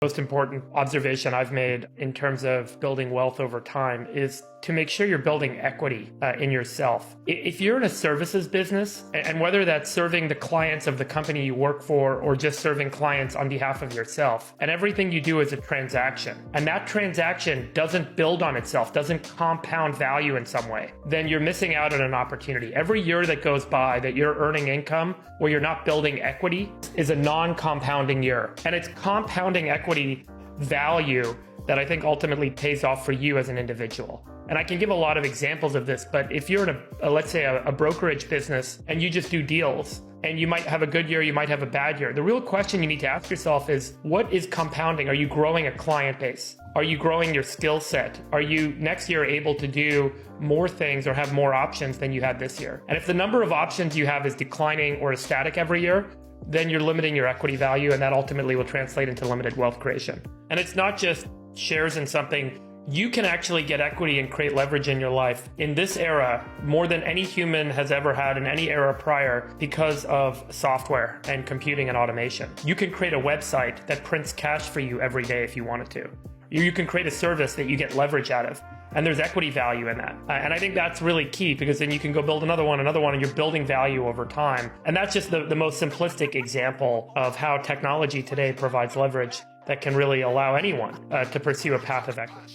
Most important observation I've made in terms of building wealth over time is to make sure you're building equity in yourself. If you're in a services business, and whether that's serving the clients of the company you work for or just serving clients on behalf of yourself, and everything you do is a transaction, and that transaction doesn't build on itself, doesn't compound value in some way, then you're missing out on an opportunity. Every year that goes by that you're earning income where you're not building equity is a non-compounding year. And it's compounding equity value that I think ultimately pays off for you as an individual. And I can give a lot of examples of this, but if you're in let's say a brokerage business and you just do deals, and you might have a good year, you might have a bad year. The real question you need to ask yourself is, what is compounding? Are you growing a client base? Are you growing your skill set? Are you next year able to do more things or have more options than you had this year? And if the number of options you have is declining or is static every year, then you're limiting your equity value, and that ultimately will translate into limited wealth creation. And it's not just shares in something. You can actually get equity and create leverage in your life in this era more than any human has ever had in any era prior because of software and computing and automation. You can create a website that prints cash for you every day if you wanted to. You can create a service that you get leverage out of. And there's equity value in that. And I think that's really key, because then you can go build another one, and you're building value over time. And that's just the most simplistic example of how technology today provides leverage that can really allow anyone to pursue a path of equity.